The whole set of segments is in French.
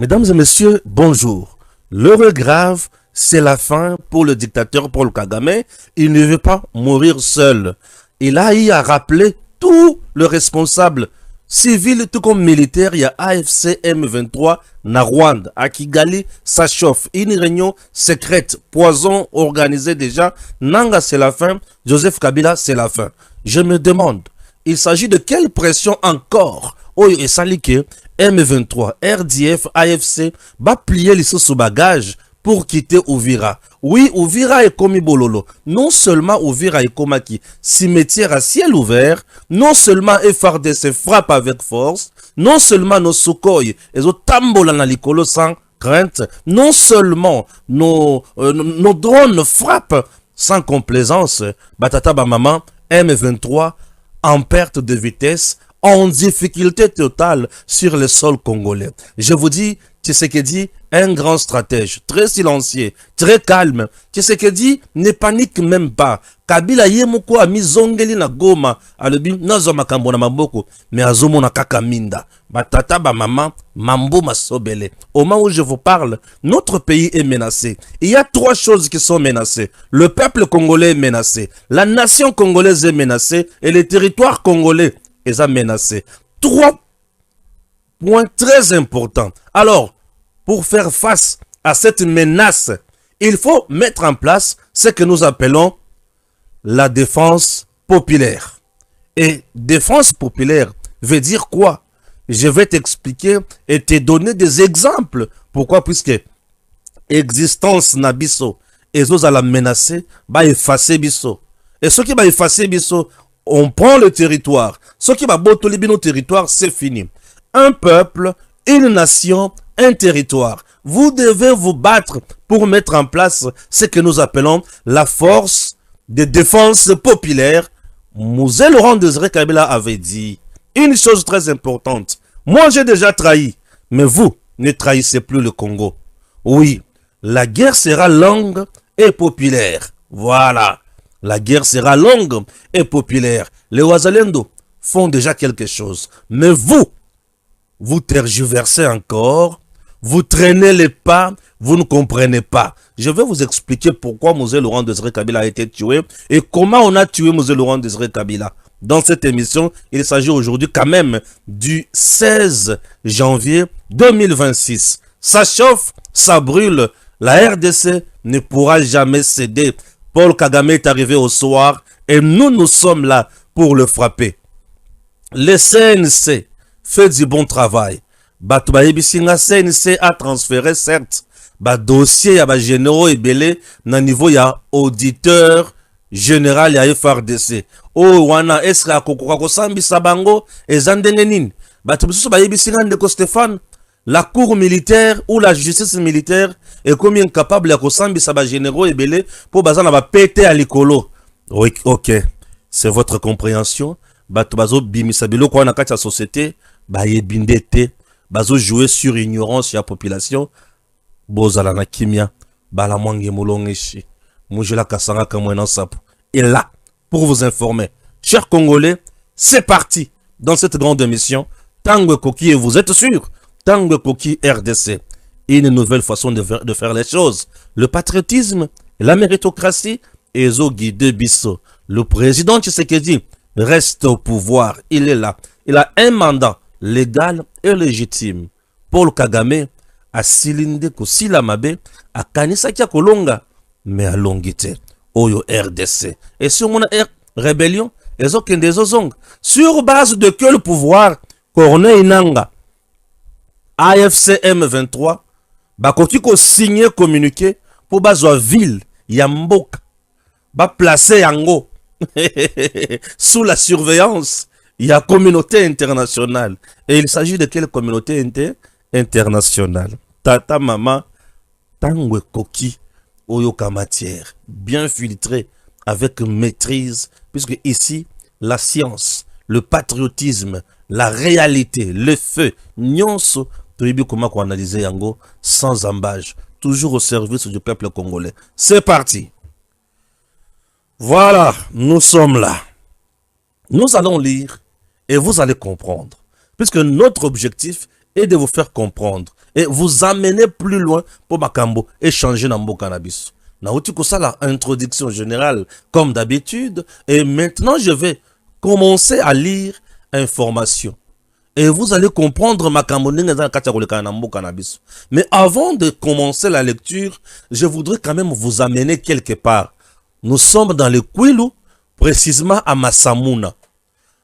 Mesdames et messieurs, bonjour. L'heure grave, c'est la fin pour le dictateur Paul Kagame. Il ne veut pas mourir seul. Il a eu à rappeler tous les responsables civils tout comme militaires. Il y a AFC M23 na Rwanda. À Kigali, ça chauffe. Une réunion secrète, poison organisé déjà. Nanga, c'est la fin. Joseph Kabila, c'est la fin. Je me demande, il s'agit de quelle pression encore? Oyo et Salike, M23, RDF, AFC, va plier les sous bagage pour quitter Ouvira. Oui, Ouvira est comme Bololo. Non seulement Ouvira est comme qui cimetière à ciel ouvert, non seulement FRDC frappe avec force, non seulement nos Sukhoi et nos tambola na likolo sans crainte, non seulement nos drones frappent sans complaisance, batata ba maman, M23 en perte de vitesse, en difficulté totale sur le sol congolais. Je vous dis, Tshisekedi, un grand stratège, très silencieux, très calme. Tshisekedi ne panique même pas. Kabila yemoko a mis zongeli na goma, alobi nazo makambo na maboko, mais azomo na kaka minda. Batata ba maman, mambo masobele. Au moment où je vous parle, notre pays est menacé. Il y a trois choses qui sont menacées. Le peuple congolais est menacé, la nation congolaise est menacée et le territoire congolais est menacé. Trois points très importants. Alors, pour faire face à cette menace, il faut mettre en place ce que nous appelons la défense populaire. Et défense populaire veut dire quoi? Je vais t'expliquer et te donner des exemples. Pourquoi? Puisque existence na biso et zo la menacer, ba effacer biso. Et ce qui va effacer biso, on prend le territoire. Ce qui va botter nos territoires, c'est fini. Un peuple, une nation, un territoire. Vous devez vous battre pour mettre en place ce que nous appelons la force de défense populaire. Mouzé Laurent Désiré Kabila avait dit une chose très importante. Moi, j'ai déjà trahi, mais vous ne trahissez plus le Congo. Oui, la guerre sera longue et populaire. Voilà. La guerre sera longue et populaire. Les Ouazalendo font déjà quelque chose. Mais vous tergiversez encore. Vous traînez les pas. Vous ne comprenez pas. Je vais vous expliquer pourquoi Mouzé Laurent Désiré Kabila a été tué et comment on a tué Mouzé Laurent Désiré Kabila. Dans cette émission, il s'agit aujourd'hui quand même du 16 janvier 2026. Ça chauffe, ça brûle. La RDC ne pourra jamais céder. Paul Kagame est arrivé au soir et nous sommes là pour le frapper. Le CNC fait du bon travail. Batoubaïbisinga CNC a transféré certes dossier ya généraux et belé na niveau ya auditeur général ya FRDC. Oh wana esra kokoka kosambi sabango ezandenge nini. Batoubisu bayibisinga ndeko Stéphane. La cour militaire ou la justice militaire est comme incapable de s'ambisser à généraux et belé pour baser na péter à l'écolo. Oui, ok. C'est votre compréhension. Bazo bimisabilo kwa na kati ya société, ba yebindete, bazo jouer sur ignorance ya population. Bozala na kimia, bala mwange molongeshi. Mujela kasanga kamwena sapo. Et là, pour vous informer, chers Congolais, c'est parti dans cette grande émission. Tango Koki, vous êtes sûr? Tango Koki RDC, une nouvelle façon de faire les choses. Le patriotisme, la méritocratie et zo guide biso. Le président Tshisekedi reste au pouvoir. Il est là. Il a un mandat légal et légitime. Paul Kagame a silinde ko silamabe a kanisa kia kolonga mais a longité. Oyo RDC. Et sur mon rébellion, les autres des ozong. Sur base de que le pouvoir, Corneille Nanga, AFC M23, bakoki ko signer communiqué pour bazwa ville Yamboka, ba placer yango sous la surveillance il y a communauté internationale. Et il s'agit de quelle communauté internationale? Tata mama tangwe koki oyoka matière bien filtrée avec maîtrise, puisque ici la science, le patriotisme, la réalité, le feu, nyonso comment analyser yango sans embâche, toujours au service du peuple congolais. C'est parti. Voilà, nous sommes là. Nous allons lire et vous allez comprendre. Puisque notre objectif est de vous faire comprendre et vous amener plus loin pour Makambo et changer dans cannabis. Naouti ça la introduction générale comme d'habitude et maintenant je vais commencer à lire information. Et vous allez comprendre Makambo cannabis. Mais avant de commencer la lecture, je voudrais quand même vous amener quelque part. Nous sommes dans le Kwilu, précisément à Masamuna.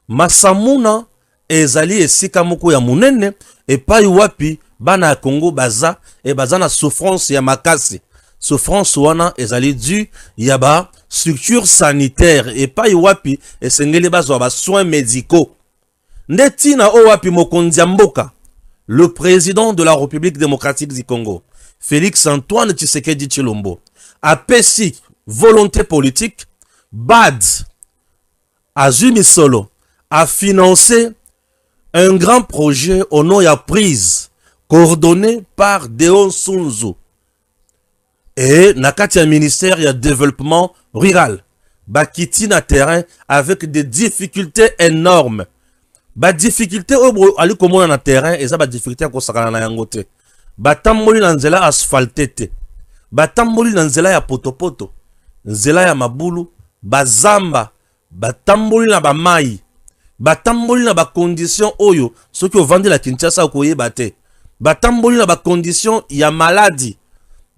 Masamuna ezali esika moko ya munene epai wapi bana ya Congo baza e baza na souffrance ya makasi. Souffrance wana ezali dû ya ba structure sanitaire epai wapi esengeli bazwa ba soins médicaux. Ndetina o wapi mokonzi ya mboka, le président de la République démocratique du Congo, Félix Antoine Tshisekedi Tshilombo, a pesi volonté politique, BAD, Azumi Solo, a financé un grand projet au nom de prise, coordonné par Deo Sunzu. Et nakati ya ministère ya développement rural, bakiti na terrain avec des difficultés énormes. Ba difficulté au ali komona na terrain et ça ba difficulté ko sakana na yango te. Batamboli na nzela asphalté te. Batamboli na nzela ya potopoto, nzela ya mabulu, bazamba, batamboli na ba mai. Batamboli na ba condition oyo soki ovandi la Kinshasa koyeba te. Batamboli na ba condition ya maladie.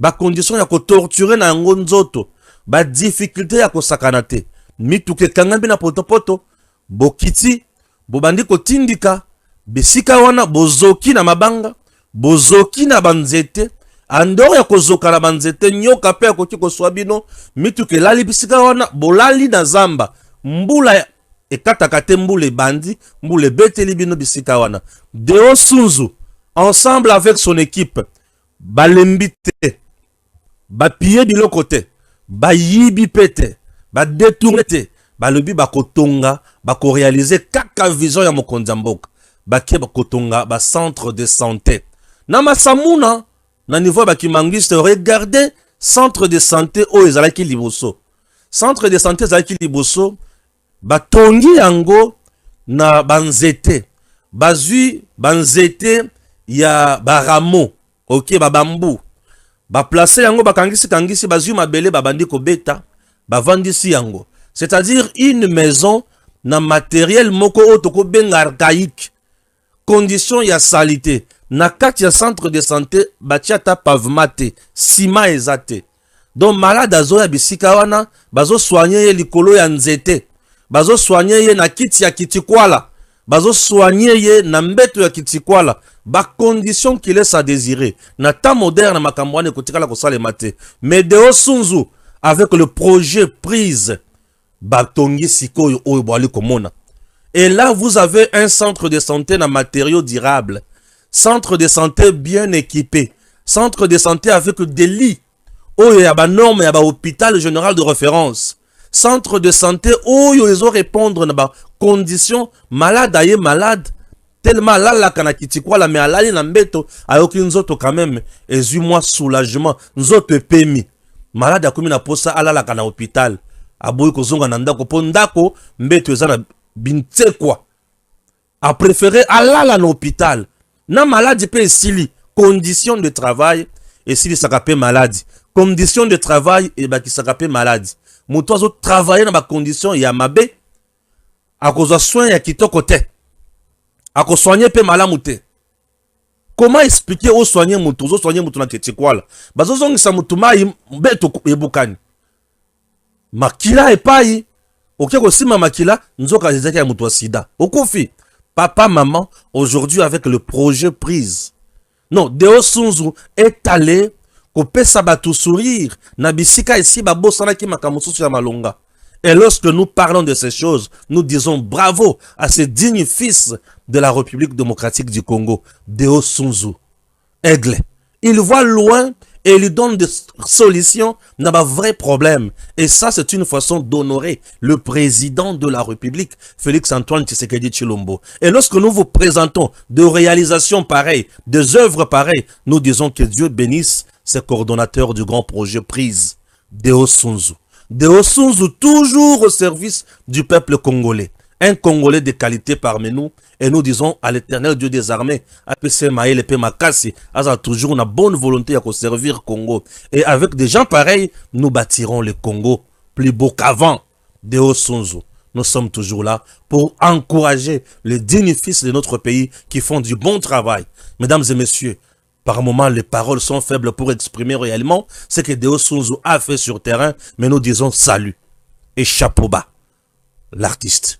Ba condition ya ko torturer na yango nzoto. Ba difficulté ya ko sakana te. Mituke kangambi na potopoto, bokiti bobandi kotindika bisika wana bozoki na mabanga, bozoki na banzete, andor ya kozoka na banzete nyoka pe akoki koswabino, mituke lali bisika wana bolali na zamba, mbula ekataka te mbule bandi, mbule beteli bino bisika wana. Deo Sunzu, ensemble avec son équipe, balembi te, bapie biloko te, bayibi pete, badetourne te, balobi bakotonga, bako réaliser kaka vision ya mokonzi mboka. Bakie bakotonga ba centre de santé. Na Masamuna, na niveau bakimangiste, regardez centre de santé o ezalaki liboso. Centre de santé ezalaki liboso, batongi yango na banzete. Bazui banzete ya baramo, ok, babambu. Ba place yango bakangisi bazui mabele babandi kobeta, bavandisi yango. C'est-à-dire une maison na matériel moko otoko ben archaïque. Condition ya salité. Na kati ya centre de santé batiata pavemate, sima ezate. Donc malade azo ya bisika wana, bazo soigner ye likolo ya nzete. Bazo soigner ye na kiti ya kitikwala. Bazo soigner ye na mbeto ya kitikwala. Ba condition qui laisse à désirer. Na temps moderne makambwane kotikala kosale mate. Mais Deo Sunzu avec le projet prise Batongi Sikoyo Oibali Komona. Et là, vous avez un centre de santé dans matériaux durables. Centre de santé bien équipé. Centre de santé avec des lits. Oh, il y a des normes, il y a un hôpital général de référence. Centre de santé, oh, ils ont répondre à des conditions. Malade, aïe, malade. Tellement là, la kanakiti quoi, la mais à la mbeto, a aucune autre quand même. Et moi soulagement. Nous autres pemi. Malade, a comme une posa à la kana hôpital. Aboui kozonga na ndako po ndako mbeto ezana binte kwa a préféré aller à l'hôpital na maladie pe esili condition de travail esili sakape maladie condition de travail et ba ki sakape maladie muto azo travailler na ba condition ya mabe akozwa soin ya kitoko te akosoigner pe malamu te. Comment expliquer au soigner muto zo soigner muto na ketikwala bazo zongisa mutu mai mbeto ebukani makila epai oké kosima makila nzoka ezaki ya mutu wa sida okufi papa maman aujourd'hui avec le projet prise. Non, Deo Sunzu est allé kopesa batu sourire na bisika ici babosana ki makamususu ya malonga. Et lorsque nous parlons de ces choses, nous disons bravo à ces dignes fils de la République démocratique du Congo, Deo Sunzu, aigle. Il voit loin et il donne des solutions dans un vrai problème. Et ça, c'est une façon d'honorer le président de la République, Félix Antoine Tshisekedi Tshilombo. Et lorsque nous vous présentons de réalisations pareilles, des œuvres pareilles, nous disons que Dieu bénisse ces coordonnateurs du grand projet prise, Deo Sunzu. Deo Sunzu, toujours au service du peuple congolais. un Congolais de qualité parmi nous, et nous disons à l'Éternel Dieu des armées, APC Maël et Makassi, a toujours une bonne volonté à servir Congo. Et avec des gens pareils, nous bâtirons le Congo plus beau qu'avant. Deo Sonzo. Nous sommes toujours là pour encourager les dignes fils de notre pays qui font du bon travail. Mesdames et messieurs, par moments, les paroles sont faibles pour exprimer réellement ce que Deo Sonzo a fait sur terrain, mais nous disons salut et chapeau bas, l'artiste.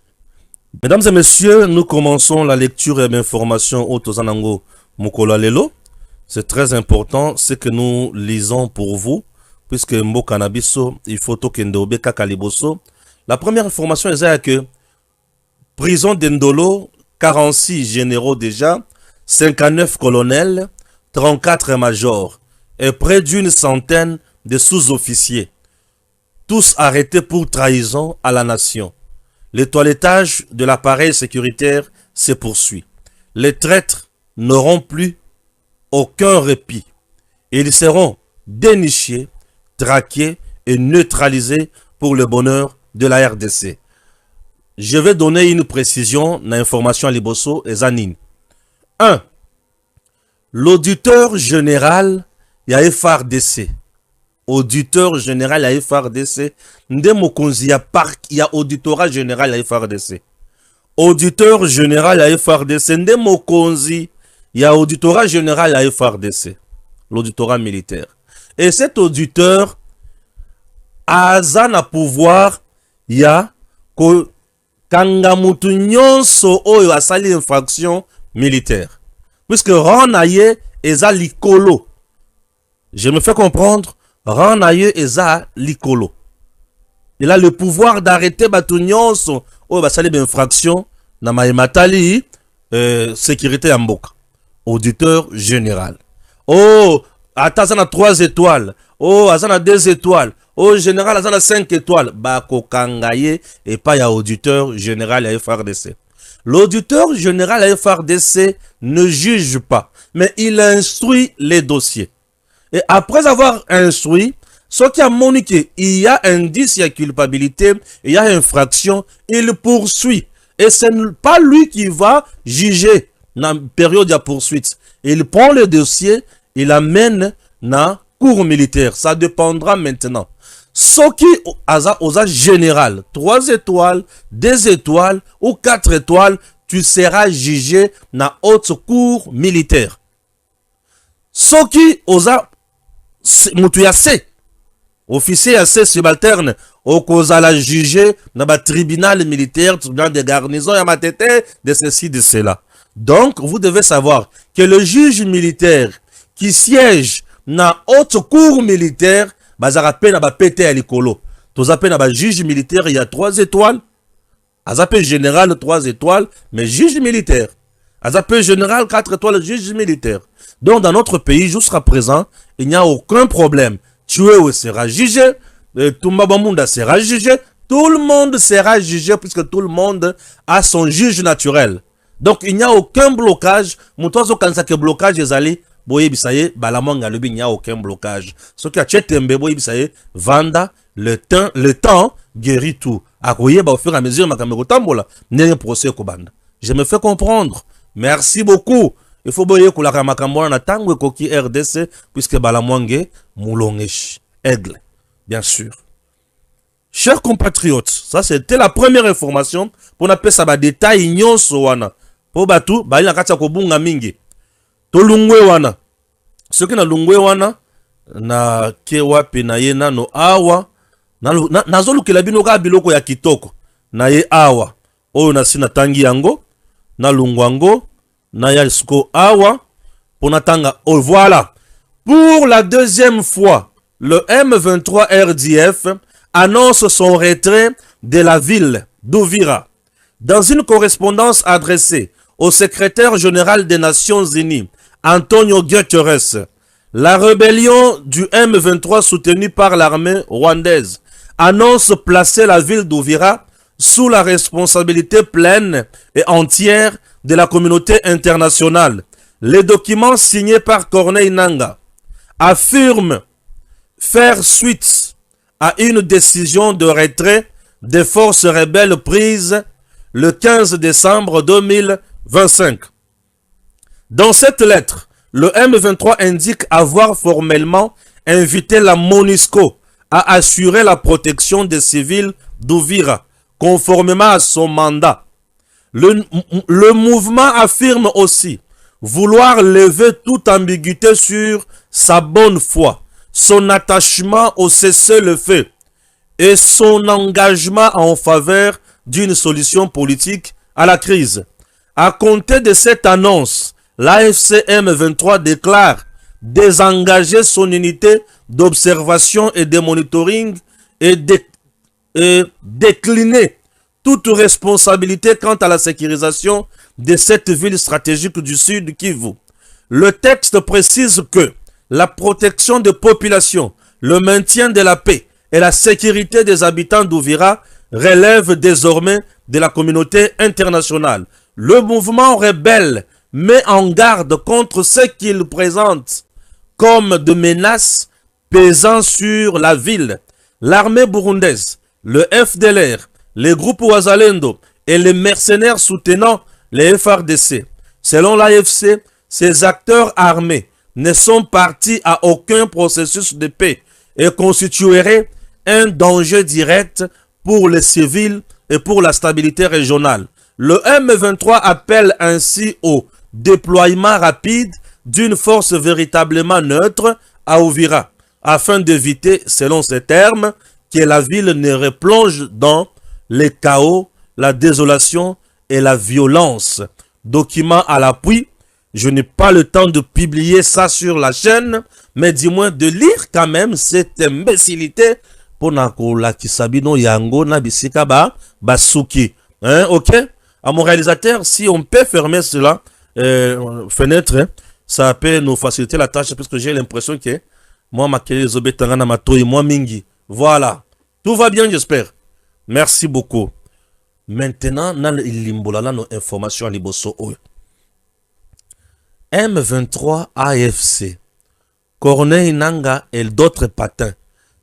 Mesdames et messieurs, nous commençons la lecture et l'information au Tozanango Mukola Lelo. C'est très important ce que nous lisons pour vous, puisque Mbo Canabiso, il faut Tokendobe Kakaliboso. La première information est que prison d'Endolo, 46 généraux déjà, 59 colonels, 34 majors et près d'une centaine de sous-officiers. Tous arrêtés pour trahison à la nation. Le toilettage de l'appareil sécuritaire se poursuit. Les traîtres n'auront plus aucun répit. Ils seront dénichés, traqués et neutralisés pour le bonheur de la RDC. Je vais donner une précision dans l'information à Liboso et Zanine. 1. L'auditeur général ya FARDC. Auditeur général ya FARDC. Ndemo konzi ya parc ya auditorat général ya FARDC. Auditeur général ya FARDC. Ndemo konzi ya auditorat général ya FARDC. L'auditorat militaire. Et cet auditeur a na pouvoir ya ko kangamutu nyonso oyo asali infraction militaire. Puisque Ranaye eza likolo. Je me fais comprendre, Ranaye eza likolo. Il a le pouvoir d'arrêter batu nyonso oyo basali infraction na maematali sécurité ya mboka. Auditeur général. Oh, atazana 3 étoiles. Oh, azana 2 étoiles. Oh, général, azana 5 étoiles. Bako kangaye et pas ya auditeur général à FARDC. L'auditeur général à FARDC ne juge pas, mais il instruit les dossiers. Et après avoir instruit, ce qui a moniqué, il y a indice, il y a culpabilité, il y a infraction, il poursuit. Et ce n'est pas lui qui va juger dans la période de poursuite. Il prend le dossier, il l'amène dans la cour militaire. Ça dépendra maintenant. Ce qui osa général, 3 étoiles, 2 étoiles ou 4 étoiles, tu seras jugé dans la haute cour militaire. Ce qui osa moutouyassé, officier assez subalterne, au cause la juger dans le tribunal militaire, tribunal de garnison, y a ma tête de ceci, de cela. Donc, vous devez savoir que le juge militaire qui siège dans la haute cour militaire, bazarape na ba pété à l'écolo. Tozape na ba juge militaire, il y a 3 étoiles. Azape général 3 étoiles, mais juge militaire. Azape général 4 étoiles, juge militaire. Donc dans notre pays, jusqu'à présent, il n'y a aucun problème. Tué sera jugé, Tumbabamunda sera jugé, tout le monde sera jugé puisque tout le monde a son juge naturel. Donc il n'y a aucun blocage. Moutozo kansake blocage ezali. Boye bisaye, balamanga lebi, il n'y a aucun blocage. Ce qui a tchetembe, boye bisaye, vanda, le temps guérit tout. Akoye, ba au fur et à mesure, ma kamero tambola, n'est procès kobanda. Je me fais comprendre. Merci beaucoup. Il faut boye kou la kamakambola na tango koki RDC, puisque balamwange, moulongesh, aigle. Bien sûr. Chers compatriotes, ça c'était la première information, pour n'appeler ça ba détail nyonso wana. Po batu, ba ila kacha kobunga mingi. To lungwe wana. Ce qui na lungwe wana na kewa pe na ye nano awa na zolu ke labino ka biloko ya kitoko na ye awa oyo na sina tangi yango na lungwango na ya sko awa pona tanga oh voilà. Pour la deuxième fois, le M23 RDF annonce son retrait de la ville d'Uvira. Dans une correspondance adressée au secrétaire général des Nations Unies, Antonio Guterres, la rébellion du M23 soutenue par l'armée rwandaise annonce placer la ville d'Uvira sous la responsabilité pleine et entière de la communauté internationale. Les documents signés par Corneille Nangaa affirment faire suite à une décision de retrait des forces rebelles prise le 15 décembre 2025. Dans cette lettre, le M23 indique avoir formellement invité la MONUSCO à assurer la protection des civils d'Ouvira, conformément à son mandat. Le mouvement affirme aussi vouloir lever toute ambiguïté sur sa bonne foi, son attachement au cessez-le-feu et son engagement en faveur d'une solution politique à la crise. À compter de cette annonce, l'AFC M23 déclare désengager son unité d'observation et de monitoring et décliner toute responsabilité quant à la sécurisation de cette ville stratégique du sud Kivu. Le texte précise que la protection des populations, le maintien de la paix et la sécurité des habitants d'Ouvira relèvent désormais de la communauté internationale. Le mouvement rebelle met en garde contre ce qu'il présente comme de menaces pesant sur la ville. L'armée burundaise, le FDLR, les groupes Wazalendo et les mercenaires soutenant les FRDC. Selon l'AFC, ces acteurs armés ne sont partis à aucun processus de paix et constitueraient un danger direct pour les civils et pour la stabilité régionale. Le M23 appelle ainsi au déploiement rapide d'une force véritablement neutre à Ouvira, afin d'éviter, selon ces termes, que la ville ne replonge dans les chaos, la désolation et la violence. Document à l'appui, je n'ai pas le temps de publier ça sur la chaîne, mais du moins de lire quand même cette imbécilité pour la kisabino yango na bisika basuki. Hein, ok? À mon réalisateur, si on peut fermer cela, fenêtre, hein, ça peut nous faciliter la tâche parce que j'ai l'impression que moi, ma kelezobetanga mato et moi mingi. Voilà. Tout va bien, j'espère. Merci beaucoup. Maintenant, dans l'imbolala nos informations à liboso. M23 AFC, Corneille Nanga et d'autres patins,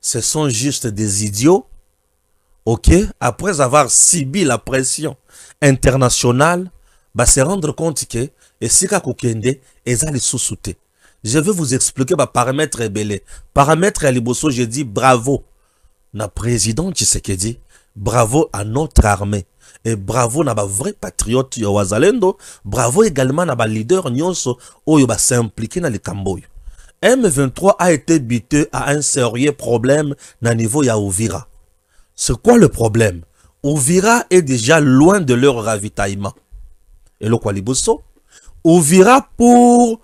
ce sont juste des idiots, ok? Après avoir subi la pression internationale, bah se rendre compte que et si kakokende ezali sous-souté. Je vais vous expliquer bah paramètre rebelle. Paramètre à liboso, je dis bravo na président Tshisekedi, bravo à notre armée. Et bravo na ba vrai patriote yo Wazalendo, bravo également na ba leader nyonso oyo ba s'impliquer na likambo. M23 a été buté à un sérieux problème na niveau ya Ouvira. C'est quoi le problème? Ouvira est déjà loin de leur ravitaillement. Et le Kwaliboso, Ouvira pour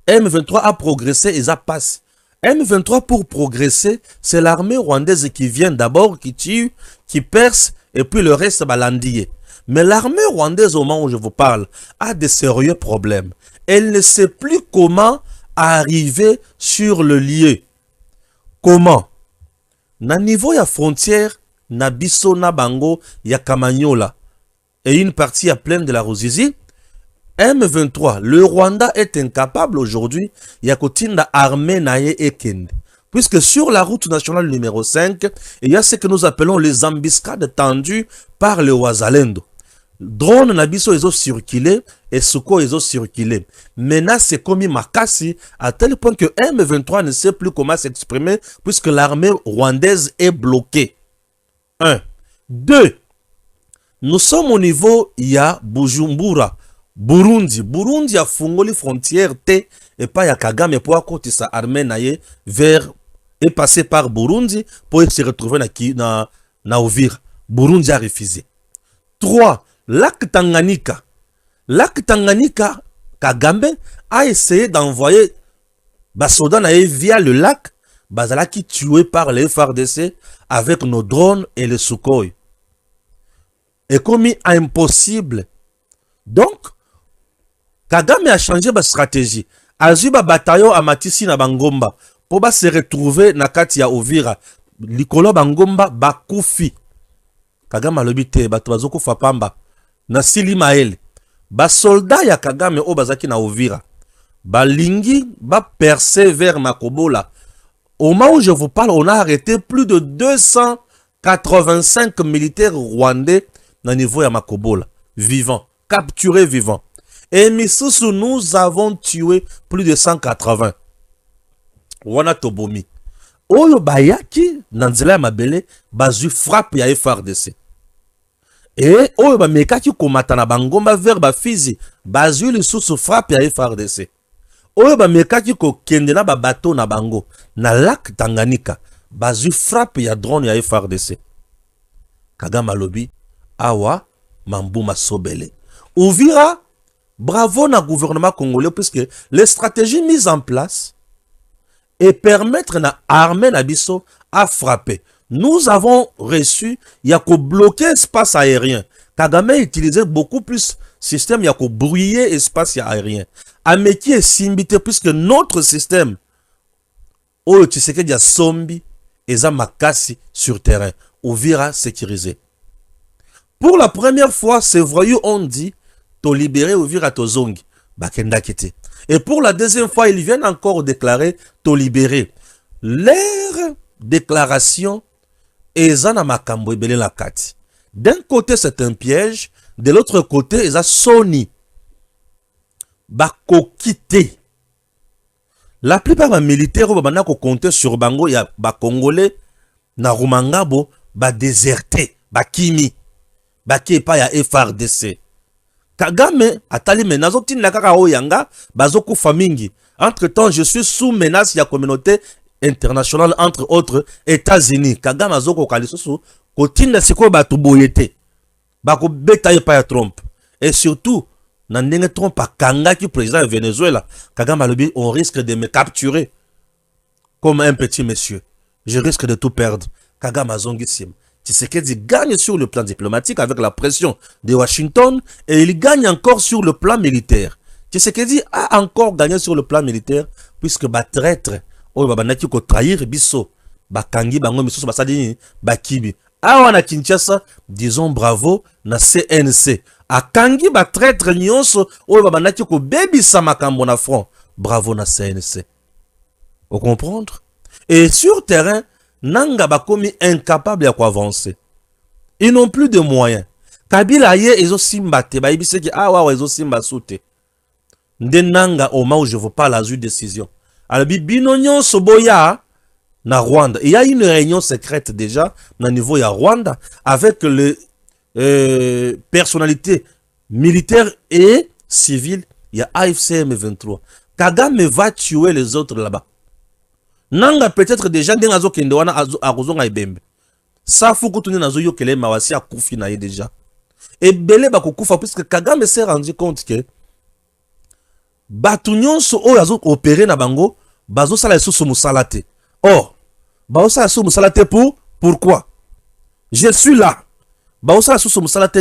M23 a progressé et ça passe. M23 pour progresser, c'est l'armée rwandaise qui vient d'abord, qui tue, qui perce, et puis le reste va l'endiller. Mais l'armée rwandaise, au moment où je vous parle, a de sérieux problèmes. Elle ne sait plus comment arriver sur le lieu. Comment? Na niveau ya frontière, na biso na bango ya Kamanyola, et une partie à plaine de la Ruzizi, M23, le Rwanda est incapable aujourd'hui, Yakotinda armée naye ekende. Puisque sur la route nationale numéro 5, il y a ce que nous appelons les embuscades tendues par le Wazalendo. Drone nabiso ils ont circulé et Suko ils ont circulé. Maintenant c'est comme Makasi à tel point que M23 ne sait plus comment s'exprimer puisque l'armée rwandaise est bloquée. 1. 2. Nous sommes au niveau, il y a Bujumbura. Burundi. Burundi a fongoli frontière T et pas ya Kagame pour côté sa armée naye vers et passer par Burundi pour se retrouver na Uvira. Burundi a refusé. 3. Lac Tanganyika. Lac Tanganyika, Kagame a essayé d'envoyer Basoda naye via le lac, Bazalaki tué par les FARDC avec nos drones et les Sukhoi. Et comme impossible. Donc, Kagame a changé sa stratégie. Azuba bataillon a matisi na Bangomba. Pour se retrouver na kati ya Uvira. Likolo Bangomba bakufi. Kagame alobite bato bazoko fapamba. Na Sili Maele. Ba soldat ya Kagame o bazaki na Uvira. Balingi ba percer vers Makobola. Au moment où je vous parle, on a arrêté plus de 285 militaires rwandais na niveau ya Makobola, vivant, capturé vivant. Et misusu, nous avons tué plus de 180. Wana tobomi. Oyo bayaki, nanzela ya mabele, bazu frappe ya FRDC. Et oyo bamekaki komata na bangomba vers bafizi, bazu lisusu frappe ya FRDC. Oyo bamekaki kokende na babato na bango, na lac Tanganyika, bazu frappe ya drone ya FRDC. Kagame alobi, awa, Mambuma Sobele. Uvira, bravo na gouvernement congolais, puisque les stratégies mises en place et permettre na armée Nabiso à frapper. Nous avons reçu, il y a qu'au bloquer espace aérien. Kagame utilisait beaucoup plus système, il y a qu'au brouiller espace aérien. Ameki est simbité, puisque notre système, oh, tu sais qu'il y a Sombi et Zamakasi sur terrain. Uvira sécurisé. Pour la première fois, ces voyous ont dit, to libéré Uvira Tozongi, Bakenda Kete. Et pour la deuxième fois, ils viennent encore déclarer, to libéré. Leur déclaration est Zana Makambo et Belé Lakati. D'un côté, c'est un piège, de l'autre côté, ils ont Sony. Bako quitté. La plupart des militaires, ils ont compté sur Bango, il y a Congolais, na Rumangabo, ba déserté, ba kimi. Baki pa ya FRDC. Kagame atali menazo tinna kaka oyanga bazoku famingi. Entre-temps, je suis sous menace ya communauté internationale, entre autres États-Unis. Kagame azoko kalisoso kotinda siko batu boyete. Bako beta ye pa ya Trump. Et surtout, na ndenge Trump akanga ki président de Venezuela, Kagame alobi on risque de me capturer comme un petit monsieur. Je risque de tout perdre. Kagame azongi sim. Tshisekedi gagne sur le plan diplomatique avec la pression de Washington et il gagne encore sur le plan militaire. Tshisekedi a encore gagné sur le plan militaire puisque ba traître oyo babanaki ko trahir biso bakangi bango misusu basadi bakibi. Awa na Kinshasa, disons bravo na CNC. Akangi ba traître nyonso oyo babanaki ko bebisa makambo na front. Bravo na CNC. Vous comprendre? Et sur terrain, Nanga bakomi incapable à quoi avancer. Ils n'ont plus de moyens. Kabila ye ezo simba te ba ibise ki awa ezo simba soute. Nde nanga au moment où je veux pas la décision. Alors binonyon soboya na Rwanda. Il y a une réunion secrète déjà na niveau ya Rwanda avec les personnalités militaires et civiles. Il y a AFC M23. Kagame va tuer les autres là-bas. Nanga peut-être déjà des nazo kende wana arozonga ibembe. Safu kutuni nazo yokele mawasi akufi na ye déjà. Et belé bakokufa puisque Kagame s'est rendu compte que batu nyonso oyo azo opérer na bango bazo sala susu musala te. Or, bazo sala susu musala te pourquoi? Je suis là. Bazo sala susu musala te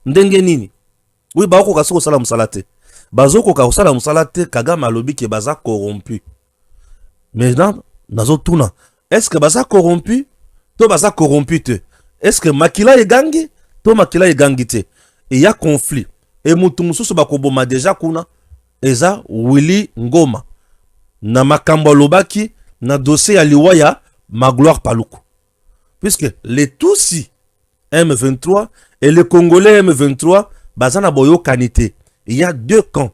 ndenge nini? Oui, bazo koka susu sala musala te. Bazo koka sala musala te Kagame alobi ke baza corrompu. Maintenant, nazo tuna. Est-ce que baza corrompu? To baza corrompu te. Est-ce que makila egangi? To makila egangi te. Et y a conflit. Et mutu mususu bakoboma déjà kuna. Eza Willy Ngoma. Na makambo lobaki na dossier ya liwaya Magloire Paluku. Puisque les Tutsis M23 et les Congolais M23 bazana boyo kanité. Il y a deux camps.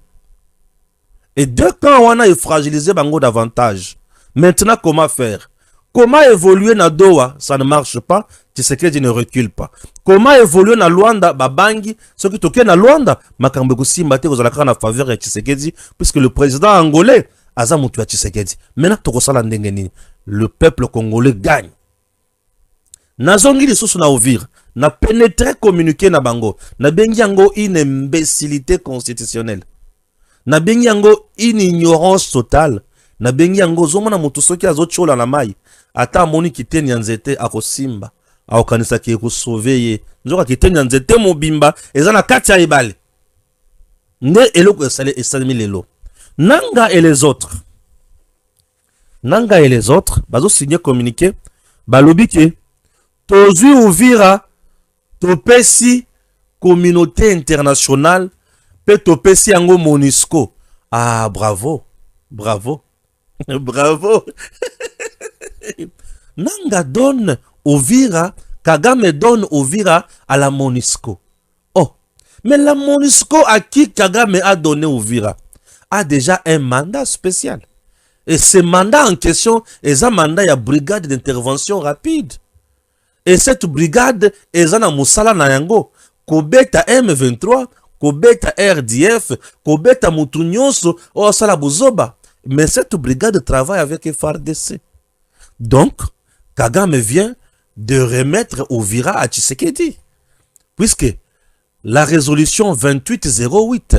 Et deux camps wana est fragilisé bango davantage. Maintenant, comment faire? Comment évoluer na Doha? Ça ne marche pas. Tshisekedi ne recule pas. Comment évoluer na Luanda? Babangi. Ce qui toque na Luanda. Makambo kusimba te kozalaka na faveur ya Tshisekedi. Puisque le président angolais, aza mutu ya Tshisekedi. Maintenant, tokosala ndenge nini? Le peuple congolais gagne. Nazongi lisusu na Uvira. Na pénétrer communiquer na bango. Na bengi yango une imbécilité constitutionnelle. Na bengi yango une ignorance totale. Na bengi yango zomona mutu soki azochola na mai ata moni kiteni ya nzete akosimba akokanisa ki ekosauve ye nzoka kiteni ya nzete mobimba eza na kati ya ebale nde eloko esalemi lelo. Nanga et les autres bazo signer communiqué balobi ke tozwi Uvira topesi communauté internationale pe topesi yango MONUSCO. Ah, bravo. Bravo. Nanga donne Uvira, Kagame donne Uvira à la MONUSCO. Mais la MONUSCO à qui Kagame a donné Uvira a déjà un mandat spécial. Et ce mandat en question est un mandat de brigade d'intervention rapide. Et cette brigade est un Moussala Nayango. Kobeta M23, Kobeta RDF, Kobeta Moutounyoso, Osala Buzoba. Mais cette brigade travaille avec FARDC. Donc, Kagame vient de remettre Uvira à Tshisekedi. Puisque la résolution 2808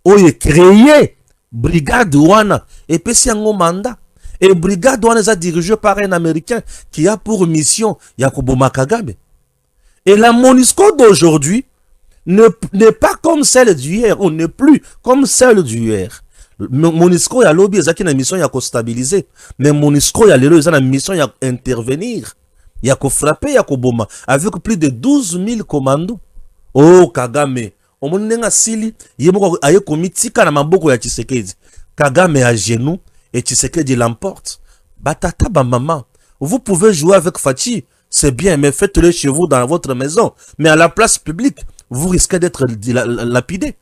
a créé brigade Wana et Pesiango mandat. Et brigade Wana est dirigée par un Américain qui a pour mission Yakuboma Kagame. Et la MONUSCO d'aujourd'hui n'est pas comme celle d'hier. On n'est plus comme celle d'hier. MONUSCO ya lobby ezaki na mission ya ko stabiliser. Mais MONUSCO ya lelo ezana mission ya intervenir. Ya ko frapper ya ko boma avec plus de 12 000 commandos. Oh Kagame, omonenga sili yemoko aye komitika na maboko ya Tshisekedi. Kagame à genoux et Tshisekedi l'emporte. Batata ba maman, vous pouvez jouer avec Fachi, c'est bien, mais faites-le chez vous dans votre maison. Mais à la place publique, vous risquez d'être lapidé.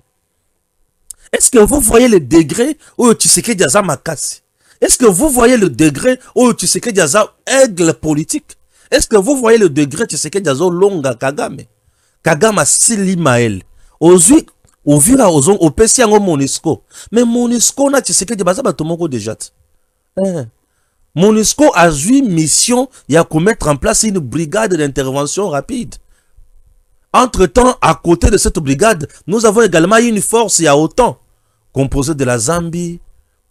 Est-ce que vous voyez le degré où Tshisekedi a makasi? Est-ce que vous voyez le degré où Tshisekedi a aigle politique? Est-ce que vous voyez le degré Tshisekedi a longa Kagame? Kagame sili mael. Ozui Uvira ozon opesi yango MONUSCO. Mais MONUSCO na Tshisekedi baza bato moko déjà. MONUSCO a eu mission ya ko mettre en place une brigade d'intervention rapide. Entre-temps, à côté de cette brigade, nous avons également une force ya OTAN, composée de la Zambie,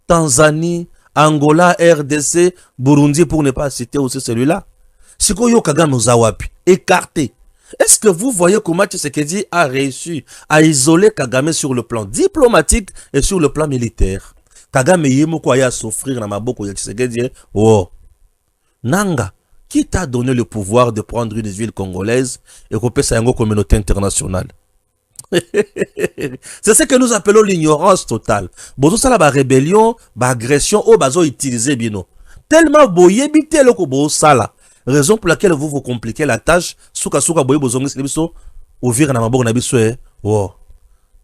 Tanzanie, Angola, RDC, Burundi, pour ne pas citer aussi celui-là. Sikoyo Kagame Ozawapi, écarté. Est-ce que vous voyez comment Tshisekedi a réussi à isoler Kagame sur le plan diplomatique et sur le plan militaire? Kagame yemoko aya souffrir na maboko ya Tshisekedi. Oh. Nanga, qui t'a donné le pouvoir de prendre une ville congolaise et couper sa communauté internationale? C'est ce que nous appelons l'ignorance totale. Bozo sala ba rébellion, ba agression, o bazo utiliser bino. Tellement boyebi telo ko bo sala. Raison pour laquelle vous vous compliquez la tâche. Souka souka boye bozongi silibiso. Ouvrir na maboko na biso oh.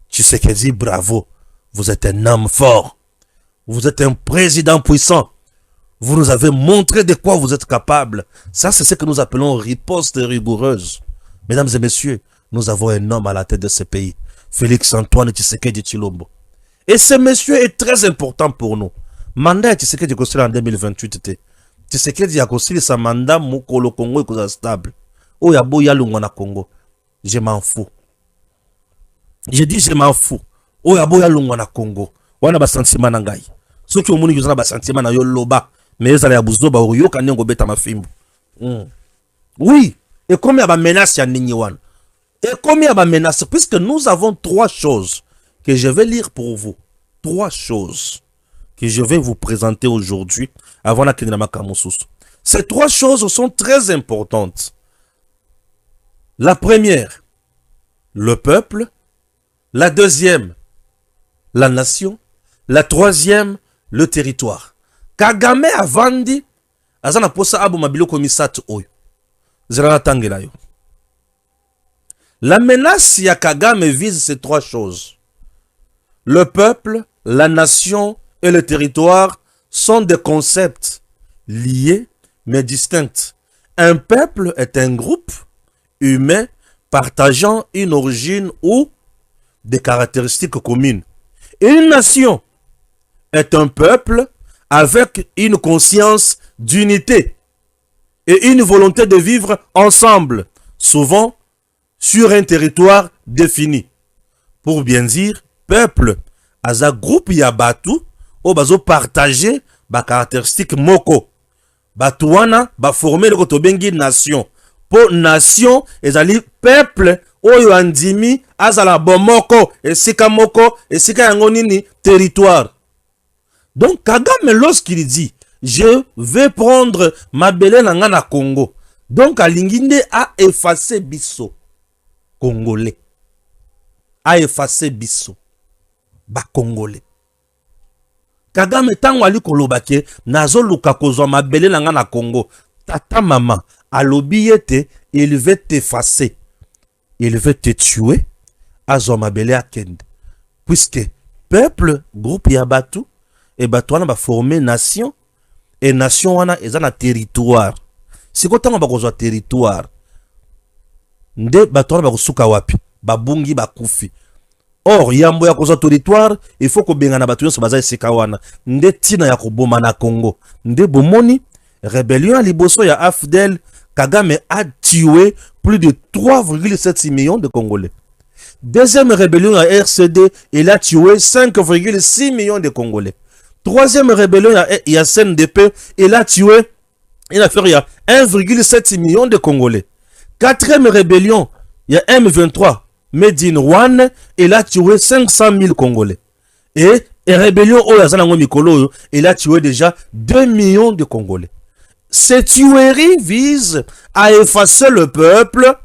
Tshisekedi, bravo. Vous êtes un homme fort. Vous êtes un président puissant. Vous nous avez montré de quoi vous êtes capable. Ça, c'est ce que nous appelons riposte rigoureuse. Mesdames et messieurs, nous avons un homme à la tête de ce pays. Félix Antoine Tshisekedi Tshilombo. Et ce monsieur est très important pour nous. Mandat Tshisekedi Kosila en 2028. Tshisekedi a Kosila sa mandat Mukolo Congo est stable. Oya boya lungwana Congo. Je m'en fous. Je dis je m'en fous. Oya boya lungwana Congo. Wana ba sentiment na ngai. Ceux qui ont moni ba sentiment na yo loba. Mais ils allaient à Bouzoba ou yo kanengo beta ma fimbo. Oui. Et combien de menaces y a Niniwan? Et combien de menaces? Puisque nous avons trois choses que je vais lire pour vous. Trois choses que je vais vous présenter aujourd'hui avant la Kenama Kamoussous. Ces trois choses sont très importantes. La première, le peuple. La deuxième, la nation. La troisième, le territoire. Kagame avandi azana posa abu mabilo komisatu oyo. Zerana tangela yo. La menace ya Kagame vise ces trois choses. Le peuple, la nation et le territoire sont des concepts liés mais distincts. Un peuple est un groupe humain partageant une origine ou des caractéristiques communes. Une nation est un peuple avec une conscience d'unité et une volonté de vivre ensemble, souvent sur un territoire défini. Pour bien dire, peuple, aza groupe ya batu, o bazo partager ba caractéristique moko. Batu wana ba former le kotobengi nation. Po nation ezali peuple oyo andimi azala bomoko esika moko esika yango nini territoire. Donc Kagame lorsqu'il dit je vais prendre ma belle nanga na Congo. Donc Alinginde a effacé biso congolais. A effacé biso ba congolais. Kagame tango ali kolobake nazo luka kozwa ma belle nanga na Congo. Tata maman alobi yete il veut t'effacer. Il veut te tuer azwa mabele akende. Puisque peuple, groupe ya batu, et batu wana ba former nation, et nation wana eza na territoire. Si kotanga ba kozwa territoire, nde batu wana ba kosuka wapi, babungi bakufi. Or, yambo ya kozwa territoire, il faut ko benga na batu nyonso baza esika wana. Nde tina ya koboma na Congo. Nde bomoni, rébellion à liboso ya AFDEL, Kagame a tué plus de 3,7 millions de Congolais. Deuxième rébellion à RCD, il a tué 5,6 millions de Congolais. Troisième rébellion à CNDP, il a tué, il a fait 1,7 million de Congolais. Quatrième rébellion, il y a M23, Made in One, il a tué 500 000 Congolais. Et rébellion Oyazanango Mikolo, il a tué déjà 2 millions de Congolais. Ces tueries visent à effacer le peuple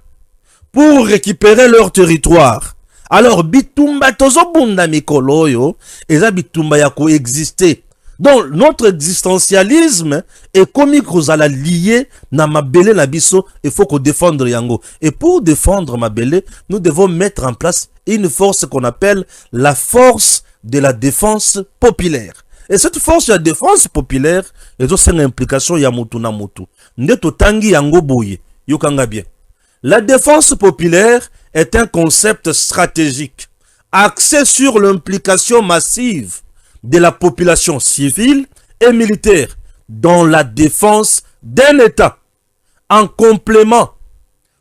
pour récupérer leur territoire. Alors, bitumba tozo bunda mikolo yo, eza bitumba ya coexister. Donc, notre existentialisme est comme kozala lié na mabele na biso, il faut qu'on défendre yango. Et pour défendre mabele, nous devons mettre en place une force qu'on appelle la force de la défense populaire. Et cette force de la défense populaire, est aussi une implication ya mutu na mutu. Ndeto tangi yango boye, yokanga bien. La défense populaire est un concept stratégique axé sur l'implication massive de la population civile et militaire dans la défense d'un État, en complément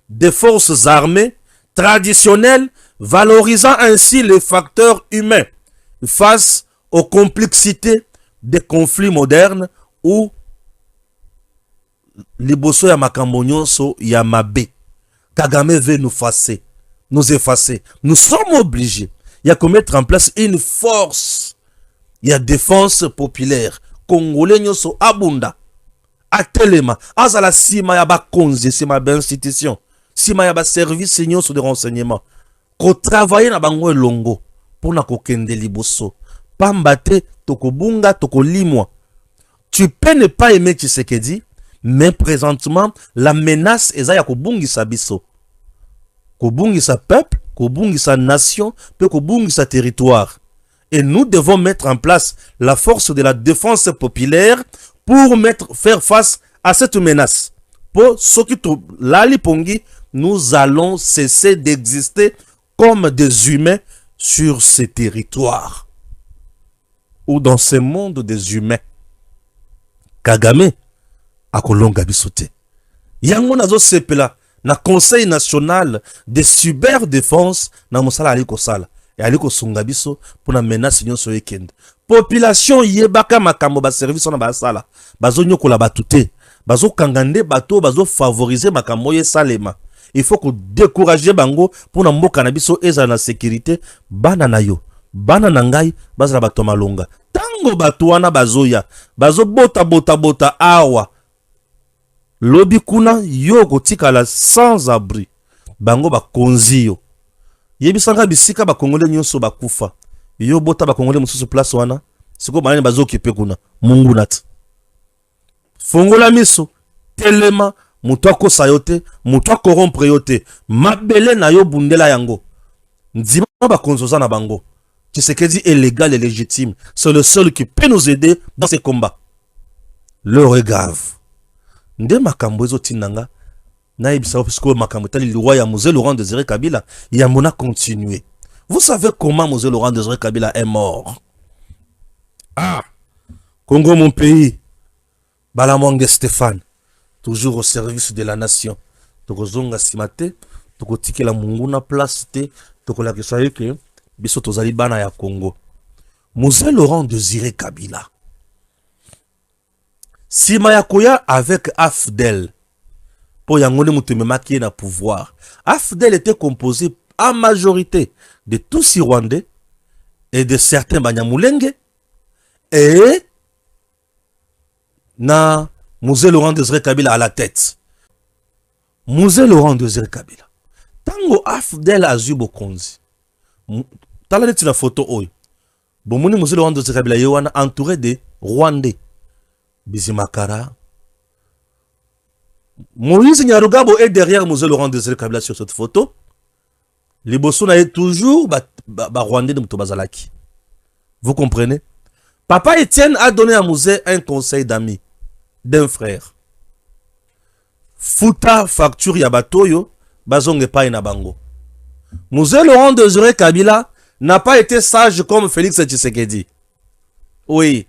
des forces armées traditionnelles, valorisant ainsi les facteurs humains face aux complexités des conflits modernes ou liboso ya makambo nyonso ya mabe. Kagame veut nous effacer. Nous sommes obligés. Il y a qu'à mettre en place une force. Il y a défense populaire. Congolais nyonso abunda. Atelema. Azala sima ya ba konzi, sima ba institution. Sima ya ba service nyonso de renseignement. Ko travailler na bango elongo. Pona ko kende liboso. Pambate, toko bunga, toko limwa. Tu peux ne pas aimer Tshisekedi, mais présentement, la menace est ya kobungisa biso. Kobungisa peuple, kobungisa nation, peut kobungisa territoire. Et nous devons mettre en place la force de la défense populaire pour faire face à cette menace. Pour ce qui lali pongi, nous allons cesser d'exister comme des humains sur ces territoires. Ou dans ce monde des humains. Kagame a kolonga bisote. Yango nazo sepela na Conseil national de cyberdéfense na mosala aliko sala. Et aliko sunga biso pour na menace nyonso ekende. Population yebaka makambo ba service na ba sala. Bazo nyokola batute. Bazo kangande bato, bazo favoriser makambo ye salema. Il faut que décourager bango pour na mboka na biso eza na sécurité bana na yo. Bana na ngai bazala bato malonga. Tango bato wana bazoya, bazo bota awa. Lobi kuna yo kotikala sans abri. Bango ba konzi yo. Yebisanga bisika ba kongole nyonso bakufa. Yo bota ba kongole mususu place wana. Siko banani bazo kipe kuna. Mungu nat. Fongola miso. Telema. Mutu akosa yo te. Mutu akorompre yo te. Mabele na yo bundela yango. Ndima ba konzoza na bango. Tshisekedi est légal et légitime. C'est le seul qui peut nous aider dans ces combats. L'heure est grave. Nde makambo ezo tinanga na ebisa parce que makambo tali le roi ya Mosée Laurent Désiré Kabila ya mona continuer. Vous savez comment Mosée Laurent Désiré Kabila est mort? Ah, Congo mon pays. Balamongue Stéphane, toujours au service de la nation. Tokozonga simate, tokotike la munguna place te, tokola ke saye ke biso tozali bana ya Congo. Mosée Laurent Désiré Kabila. Si Mayakoya avec AFDEL, pour Yangone Moutememaki na pouvoir, AFDEL était composé en majorité de tous les Rwandais et de certains Banyamulenge et na Mosée Laurent Désiré Kabila à la tête. Mosée Laurent Désiré Kabila. Tango AFDEL a eu Bokonzi. T'as la photo oyo. Bon, Mosée Laurent Désiré Kabila est entouré de Rwandais. Bizimakara. Moïse Nyarugabo est derrière Mosée Laurent Désiré Kabila sur cette photo. Liboso na ye toujours Rwandais de Mutobazalaki. Vous comprenez? Papa Étienne a donné à Mouzé un conseil d'ami, d'un frère. Futa facture ya batoyo, bazonge pa na bango. Mouzé Laurent Désiré Kabila n'a pas été sage comme Félix Tshisekedi. Oui,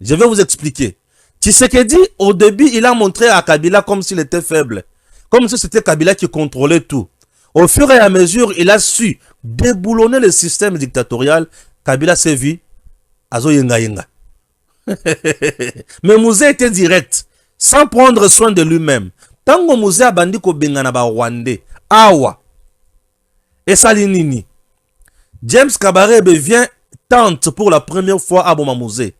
je vais vous expliquer. Tshisekedi, au début, il a montré à Kabila comme s'il était faible. Comme si c'était Kabila qui contrôlait tout. Au fur et à mesure, il a su déboulonner le système dictatorial. Kabila s'est vu. Azo yenga yenga. Mais Mouzé était direct, sans prendre soin de lui-même. Tango Mouzé a bandi ko bengana ba Rwandais. Awa. Et Salinini. James Kabarebe vient tente pour la première fois à Boma Mouzé.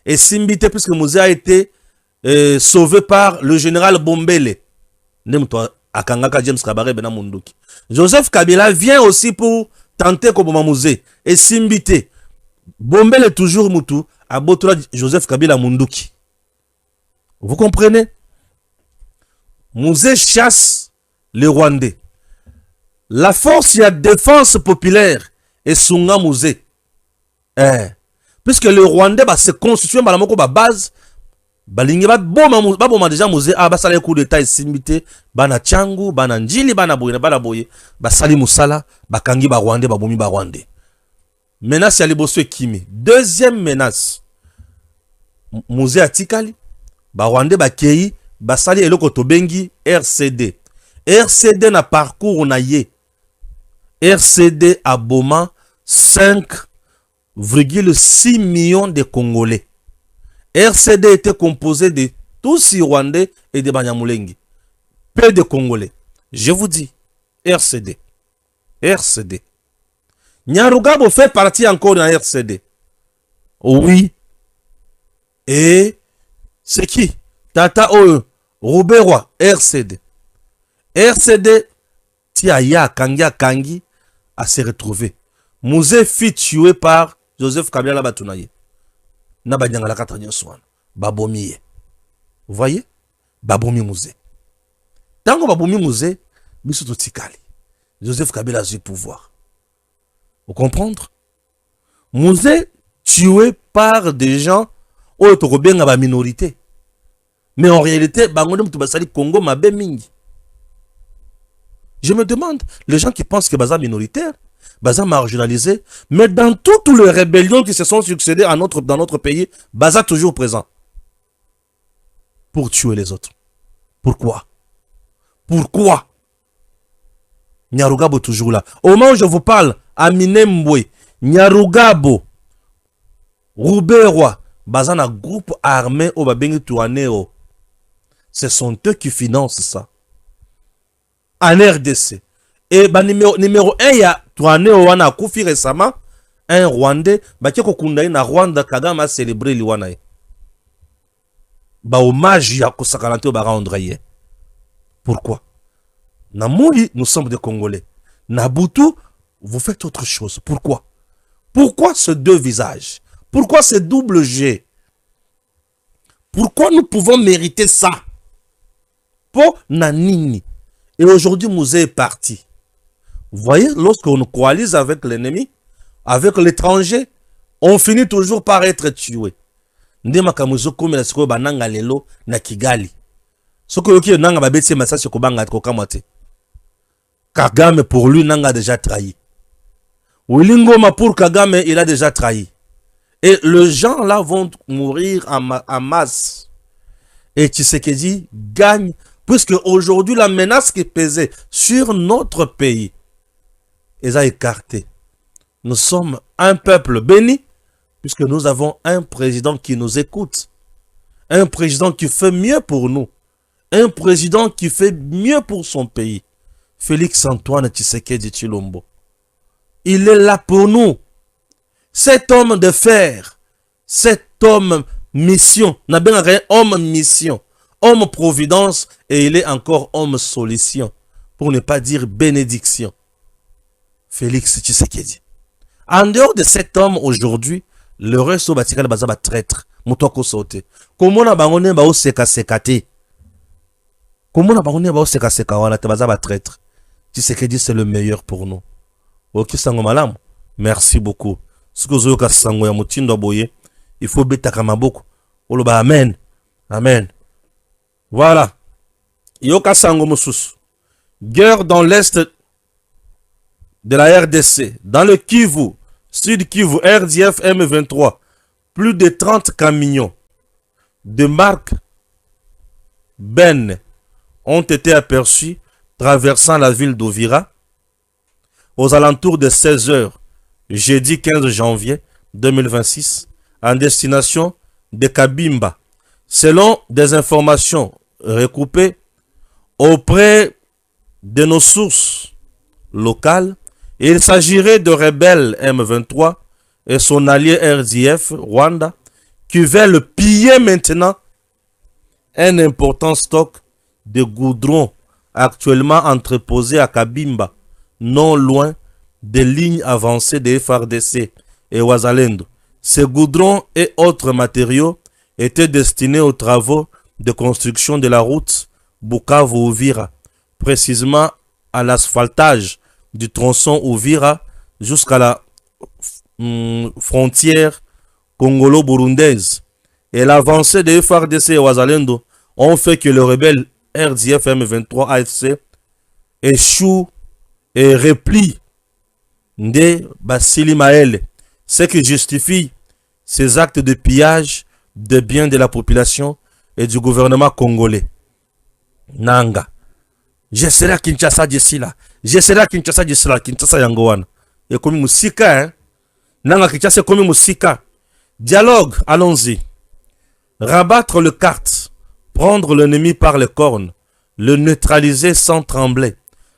Et Simbité, puisque Mouzé a été sauvé par le général Bombele. Akangaka James Kabarebe na Munduki. Joseph Kabila vient aussi pour tenter Boma Mouzé. Et Simbité. Bombele toujours Moutou. À Botola Joseph Kabila Munduki. Vous comprenez? Mouzé chasse les Rwandais. La force y a défense populaire et Sunga Mouzé. Puisque le Rwandais se constitue par la base, balingi boma déjà Mouzé a basala coup d'état et simité bana Tchangu bana Njili bana boye bana boye basali musala bakangi ba Rwandais babomi ba Rwandais. Menace ya liboso Kimi. Deuxième menace. Mouzé atikali ba Rwandais bakei basali eloko tobengi RCD. RCD na parcours na ye. RCD a Boma 5,6 millions de Congolais. RCD était composé de tous les Rwandais et de Banyamulengi. Peu de Congolais. Je vous dis, RCD. RCD. Nyarugabo fait partie encore d'un RCD. Oui. Et c'est qui? Tata Oe, Rouberwa, RCD. RCD, Tiaya Kangi a se retrouvé. Mouzé fut tué par Joseph Kabila Batunaye. Nabanyanga la katanya swan. Babomiye. Vous voyez? Babomi Mouzé. Tango Babomi Mouzé, Misuto Tikali. Joseph Kabila a eu pouvoir. Vous comprenez? Mouzé tué par des gens autres bien à la minorité. Mais en réalité, Congo m'a mingi. Je me demande, les gens qui pensent que Baza minoritaire, Baza marginalisé, mais dans toutes les rébellions qui se sont succédées dans notre pays, Baza toujours présent. Pour tuer les autres. Pourquoi? Pourquoi? Nyarugabo toujours là. Au moment où je vous parle, Amine Mbwe, Nyarugabo, Rouberwa, Baza na groupe armé au Babengi Touaneo. Ce sont eux qui financent ça. En RDC. Et numéro 1, il y a Touaneo wana Koufi récemment, un Rwandais, Bakeko Kundaï na Rwanda Kagame a célébré l'Iwanaï. Ba hommage ya Kosakalante au Barandraye. Pourquoi? Namouli, nous sommes des Congolais. Nabutu, vous faites autre chose. Pourquoi? Pourquoi ce deux visages? Pourquoi ce double G? Pourquoi nous pouvons mériter ça? Pour Nanini. Et aujourd'hui, Mouzé est parti. Vous voyez, lorsqu'on coalise avec l'ennemi, avec l'étranger, on finit toujours par être tué. Ndema kamuzo kome na siko bananga lelo na Kigali. Soko yoki nanga babeti masa siko banga kokamate. Kagame pour lui nanga déjà trahi. Wilingoma pour Kagame il a déjà trahi. Et les gens là vont mourir en masse. Et Tshisekedi gagne puisque aujourd'hui la menace qui pesait sur notre pays est écartée. Nous sommes un peuple béni puisque nous avons un président qui nous écoute. Un président qui fait mieux pour nous. Un président qui fait mieux pour son pays. Félix Antoine Tshisekedi Tshilombo. Il est là pour nous. Cet homme de fer, cet homme mission, n'a bien rien, homme mission, homme providence, et il est encore homme solution, pour ne pas dire bénédiction. Félix Tshisekedi. En dehors de cet homme aujourd'hui, le reste au Batikal Bazaba traître, Moutoko sauté. Comment on a bangoné bao seka sekate? Comment on a bangoné bao seka seka wana te Bazaba traître? Tshisekedi c'est le meilleur pour nous. Ok, sango malamu. Merci beaucoup. Ce que vous avez sango ya mutindo boye, il faut betaka maboko. Oloba amen. Amen. Voilà. Yoka sango mususu. Guerre dans l'est de la RDC. Dans le Kivu, Sud Kivu, RDF M23. Plus de 30 camions de marque Ben ont été aperçus traversant la ville d'Ovira aux alentours de 16 heures, jeudi 15 janvier 2026, en destination de Kabimba. Selon des informations recoupées auprès de nos sources locales, il s'agirait de rebelles M23 et son allié RDF, Rwanda, qui veulent piller maintenant un important stock de goudron actuellement entreposé à Kabimba, non loin des lignes avancées des FARDC et Wazalendo. Ces goudrons et autres matériaux étaient destinés aux travaux de construction de la route Bukavu-Uvira, précisément à l'asphaltage du tronçon Uvira jusqu'à la frontière congolo-burundaise. Et l'avancée des FARDC et Wazalendo ont fait que le rebelle RDF M23 AFC échoue et replie de Basili Maël, ce qui justifie ces actes de pillage de biens de la population et du gouvernement congolais. Nanga. Je serai à Kinshasa d'ici là. Je serai à Kinshasa d'ici là. Kinshasa Yangowan. Et comme Moussika, hein. Nanga Kinshasa comme Moussika. Dialogue, allons-y. Rabattre le carte. Prendre l'ennemi par les cornes. Le neutraliser sans trembler.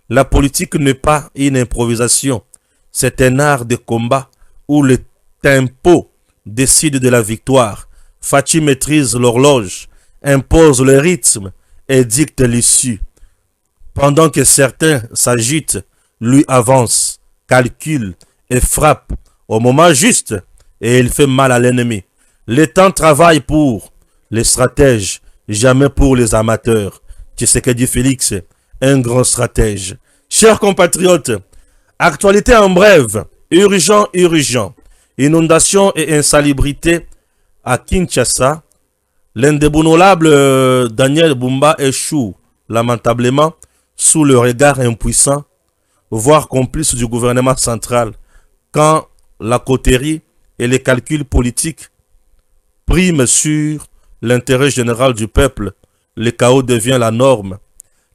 La politique n'est pas une improvisation. C'est un art de combat où le tempo décide de la victoire. Fachi maîtrise l'horloge, impose le rythme et dicte l'issue. Pendant que certains s'agitent, lui avance, calcule et frappe au moment juste et il fait mal à l'ennemi. Le temps travaille pour les stratèges, jamais pour les amateurs. Tshisekedi Félix, un grand stratège. Chers compatriotes, actualité en bref, urgent. Inondation et insalubrité à Kinshasa. L'indéboulonnable Daniel Bumba échoue lamentablement sous le regard impuissant, voire complice du gouvernement central, quand la coterie et les calculs politiques priment sur l'intérêt général du peuple. Le chaos devient la norme.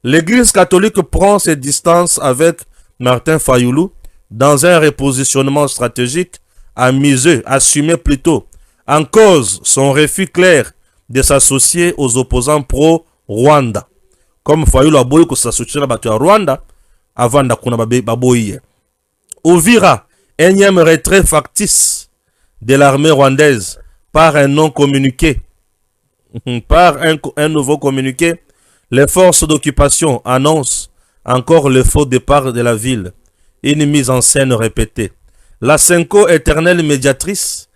L'Église catholique prend ses distances avec Martin Fayoulou dans un repositionnement stratégique assumé plutôt, en cause son refus clair de s'associer aux opposants pro-Rwanda. Comme Fayoulou a boy que s'associer à Rwanda avant d'akuna baboye. Uvira, énième retrait factice de l'armée rwandaise par un non communiqué. Par un nouveau communiqué, les forces d'occupation annoncent encore le faux départ de la ville. Une mise en scène répétée. La Senko, éternelle médiatrice,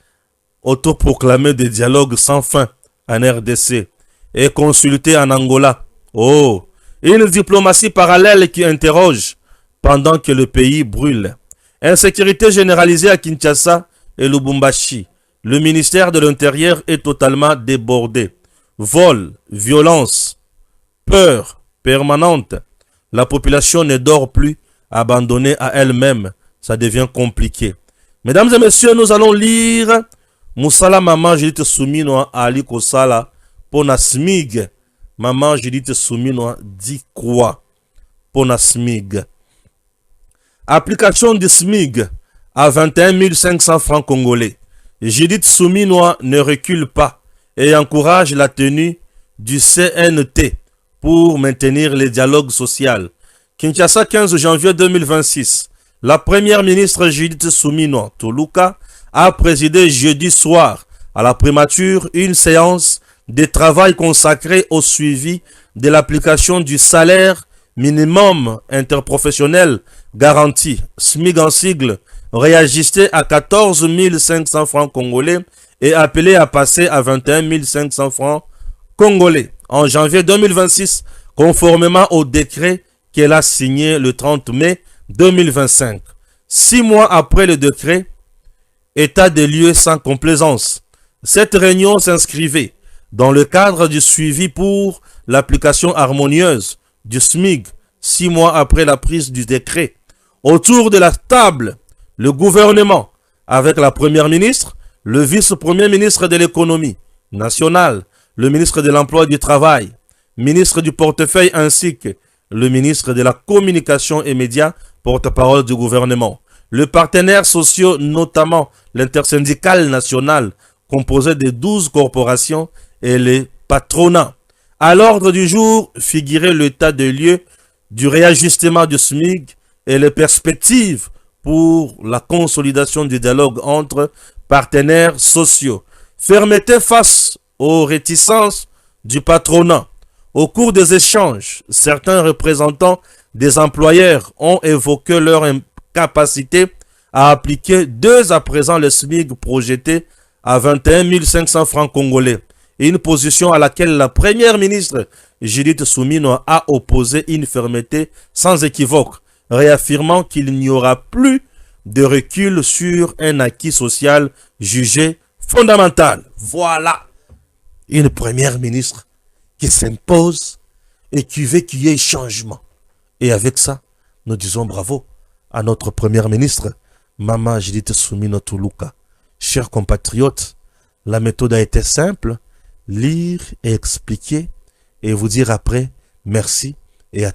autoproclamée de dialogue sans fin en RDC, est consultée en Angola. Oh, une diplomatie parallèle qui interroge pendant que le pays brûle. Insécurité généralisée à Kinshasa et Lubumbashi. Le ministère de l'Intérieur est totalement débordé. Vol, violence, peur permanente. La population ne dort plus, abandonnée à elle-même. Ça devient compliqué. Mesdames et messieurs, nous allons lire Moussala Maman Judith Souminoa Ali Kosala Pona Smig. Maman Judith Souminoa dit quoi? Pona Smig. Application du SMIG à 21 500 francs congolais. Judith Souminoa ne recule pas et encourage la tenue du CNT pour maintenir les dialogues sociaux. Kinshasa, 15 janvier 2026. La première ministre Judith Souminoa Toluka a présidé jeudi soir à la primature une séance de travail consacrée au suivi de l'application du salaire minimum interprofessionnel garanti, SMIG en sigle, réajusté à 14 500 francs congolais et appelé à passer à 21 500 francs congolais en janvier 2026, conformément au décret qu'elle a signé le 30 mai 2025. 6 mois après le décret, état des lieux sans complaisance. Cette réunion s'inscrivait dans le cadre du suivi pour l'application harmonieuse du SMIG 6 mois après la prise du décret. Autour de la table, le gouvernement, avec la première ministre, le vice-premier ministre de l'économie nationale, le ministre de l'emploi et du travail, ministre du portefeuille ainsi que le ministre de la communication et médias, porte-parole du gouvernement. Le partenaires sociaux, notamment l'intersyndicale nationale, composé de 12 corporations et les patronats. À l'ordre du jour figurait l'état de lieu du réajustement du SMIC et les perspectives pour la consolidation du dialogue entre partenaires sociaux. Fermeté face aux réticences du patronat. Au cours des échanges, certains représentants des employeurs ont évoqué leur incapacité à appliquer dès à présent le SMIC projeté à 21 500 francs congolais. Une position à laquelle la première ministre Judith Soumino a opposé une fermeté sans équivoque, réaffirmant qu'il n'y aura plus de recul sur un acquis social jugé fondamental. Voilà une première ministre qui s'impose et qui veut qu'il y ait changement. Et avec ça, nous disons bravo à notre première ministre, Mama Judith Soumino Tuluka. Chers compatriotes, la méthode a été simple, lire et expliquer et vous dire après merci et à